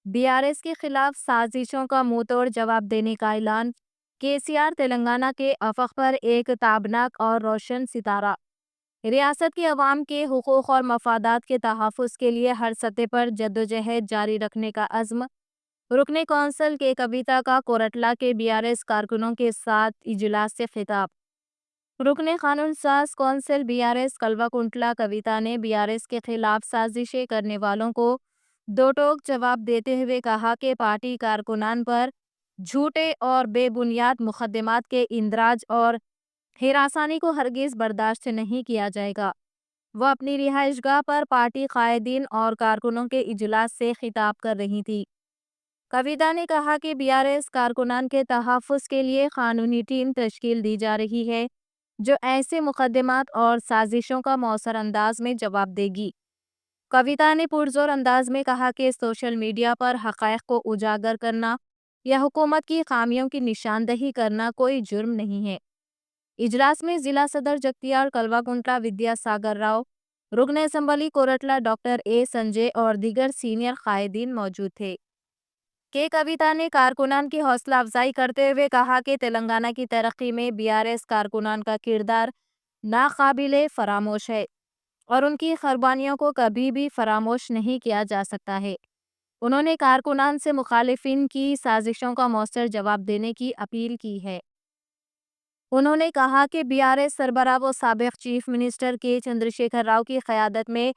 BRS के खिलाफ साजिशों का मुंहतोड़ जवाब देने का ऐलान। केसीआर तेलंगाना के अफक पर एक ताबनाक और रोशन सितारा। रियासत के अवाम के हुकूक और मफादात के तहफ़्फ़ुज़ के लिए हर सतह पर जद्दोजहद जारी रखने का अज़्म। रुकने कौंसल के कविता का कोरटला के बीआरएस कारकुनों के साथ इजलास से खिताब। रुकने कानून साज कौंसिल बीआरएस कल्वाकुंटला कविता ने बीआरएस के खिलाफ साजिशें करने वालों को दो टोक जवाब देते हुए कहा कि पार्टी कारकुनान पर झूठे और बेबुनियाद मुकदमात के इंदराज और हिरासानी को हरगिज बर्दाश्त नहीं किया जाएगा। वह अपनी रिहाइशगाह पर पार्टी कायदीन और कारकुनों के इजलास से खिताब कर रही थी। कविता ने कहा कि बीआरएस कारकुनान के तहफ़्फ़ुज़ के लिए कानूनी टीम तश्कील दी जा रही है जो ऐसे मुकदमात और साजिशों का मौसर अंदाज में जवाब देगी। कविता ने पुरजोर अंदाज में कहा कि सोशल मीडिया पर हक़ाइक़ को उजागर करना या हुकूमत की खामियों की निशानदही करना कोई जुर्म नहीं है। इजलास में जिला सदर जगतियाल कल्वाकुंटला विद्यासागर राव, रुकन assembly Koratla doctor A Sanjay और दीगर सीनियर कायदीन मौजूद थे। कविता ने कारकुनान की हौसला अफजाई करते हुए कहा कि तेलंगाना की तरक्की में बीआरएस कारकुनान का किरदार नाकाबिले फरामोश है और उनकी कुर्बानियों को कभी भी फरामोश नहीं किया जा सकता है। उन्होंने कारकुनान से मुखालिफिन की साजिशों का मौसर जवाब देने की अपील की है। उन्होंने कहा कि बीआरएस सरबराह व साबिक चीफ मिनिस्टर के चंद्रशेखर राव की क़यादत में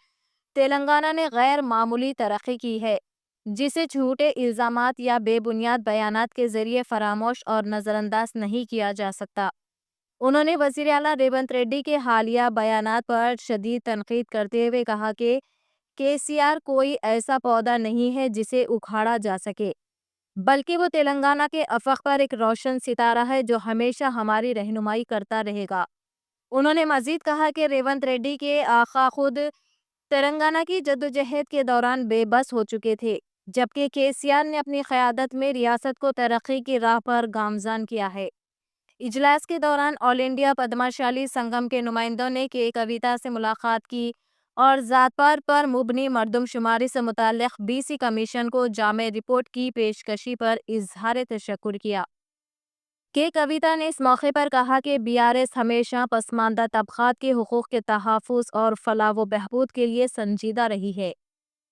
तेलंगाना ने गैर मामूली तरक्की की है, जिसे झूठे इल्ज़ामात या बेबुनियाद बयानात के ज़रिए फरामोश और नज़रअंदाज नहीं किया जा सकता। उन्होंने वज़ीर आला रेवंत रेड्डी के हालिया बयानात पर शदीद तनकीद करते हुए कहा कि केसीआर कोई ऐसा पौधा नहीं है जिसे उखाड़ा जा सके, बल्कि वो तेलंगाना के अफक पर एक रोशन सितारा है जो हमेशा हमारी रहनुमाई करता रहेगा। उन्होंने मजीद कहा कि रेवंत रेड्डी के आका खुद तेलंगाना की जद्दोजहद के दौरान बेबस हो चुके थे, जबकि केसीआर ने अपनी क़यादत में रियासत को तरक्की की राह पर गामज़न किया है। इजलास के दौरान ऑल इंडिया पद्माशाली संगम के नुमाइंदों ने कविता से मुलाकात की और ज़ात-पात पर मुबनी मरदमशुमारी से मुताल्लिक़ बीसी कमीशन को जामे रिपोर्ट की पेशकशी पर इजहार तशक्कुर किया। कविता ने इस मौके पर कहा कि बीआरएस हमेशा पसमानदा तबक़ात के हुकूक़ के तहफ़्फ़ुज़ और फलाह व बहबूद के लिए संजीदा रही है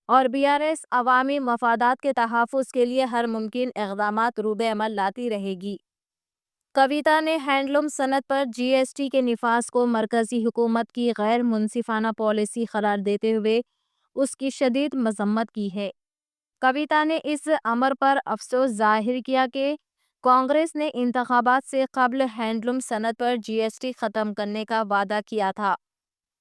और बीआरएस अवामी मफादात के तहफ़्फ़ुज़ के लिए हर मुमकिन इक़दामात रूबे अमल लाती रहेगी। कविता ने हैंडलूम सनत पर जीएसटी के निफाज को मरकज़ी हुकूमत की गैर मुनसिफाना पॉलिसी करार देते हुए उसकी शदीद मज़म्मत की है। कविता ने इस अमर पर अफसोस ज़ाहिर किया कि कांग्रेस ने इंतखाबात से कबल हैंडलूम सनत पर जीएसटी ख़त्म करने का वादा किया था,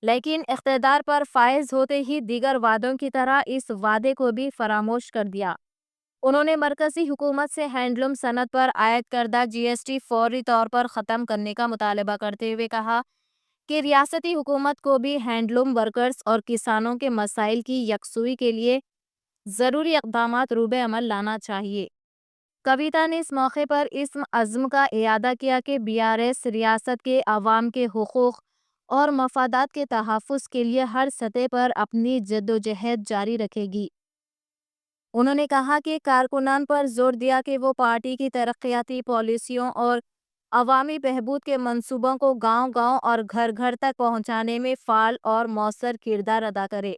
लेकिन इक़्तिदार पर फायज होते ही दीगर वादों की तरह इस वादे को भी फरामोश कर दिया। उन्होंने मरकज़ी हुकूमत से हैंडलूम सनत पर आयद करदा जीएसटी फौरी तौर पर ख़त्म करने का मुतालबा करते हुए कहा कि रियासती हुकूमत को भी हैंडलूम वर्कर्स और किसानों के मसाइल की यकसुई के लिए ज़रूरी इक़दामात रूबे अमल लाना चाहिए। कविता ने इस मौके पर इस अज़्म का इयादा किया कि बीआरएस रियासत के अवाम के हुकूक़ और मफादात के तहफ़्फ़ुज़ के लिए हर सतह पर अपनी जद्दोजहद जारी रखेगी। उन्होंने कहा कि कारकुनान पर जोर दिया कि वो पार्टी की तरक्याती पॉलिसियों और अवामी बहबूद के मंसूबों को गांव-गांव और घर-घर तक पहुंचाने में फ़ाल और मौसर किरदार अदा करे।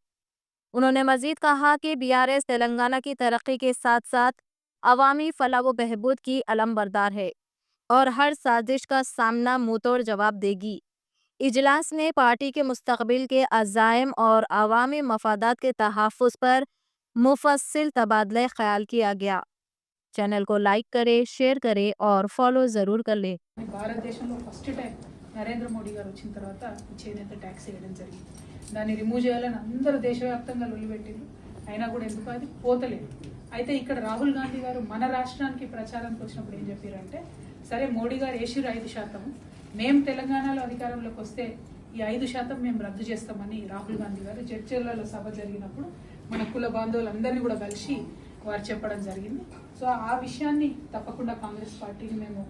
उन्होंने मजीद कहा कि बीआरएस तेलंगाना की तरक्की के साथ साथ अवामी फलाह व बहबूद की अलमबरदार है और हर साजिश का सामना मुंहतोड़ जवाब देगी। इजलास में पार्टी के मुस्तकबिल के अज़ाइम और अवामी मफादात के तहफ़्फ़ुज़ पर मुफस्सिल तबादला ख्याल किया गया। चैनल को लाइक करें, शेयर करें और फॉलो ज़रूर कर लें। భారతదేశంలో ఫస్ట్ టైం నరేంద్ర మోడీ గారు వచ్చిన తర్వాత చేనేత ట్యాక్స్ వేయడం జరిగింది. దాన్ని రిమూవ్ చేయాలని అందరూ దేశవ్యాప్తంగా లొల్లిపెట్టిండ్రు. అయినా కూడా ఎందుకు అది పోతలేదు. అయితే ఇక్కడ రాహుల్ గాంధీ గారు మన రాష్ట్రానికి ప్రచారానికి వచ్చినప్పుడు ఏం చెప్పారంటే, సరే మోడీ గారు వేసిరు 5%, మేము తెలంగాణలో అధికారంలోకి వస్తే ఈ 5% మేము రద్దు చేస్తామని రాహుల్ గాంధీ గారు చర్చలలో సభ జరిగినప్పుడు మన కుల బాంధవులందరినీ కూడా కలిసి వారు చెప్పడం జరిగింది. సో ఆ విషయాన్ని తప్పకుండా కాంగ్రెస్ పార్టీని మేము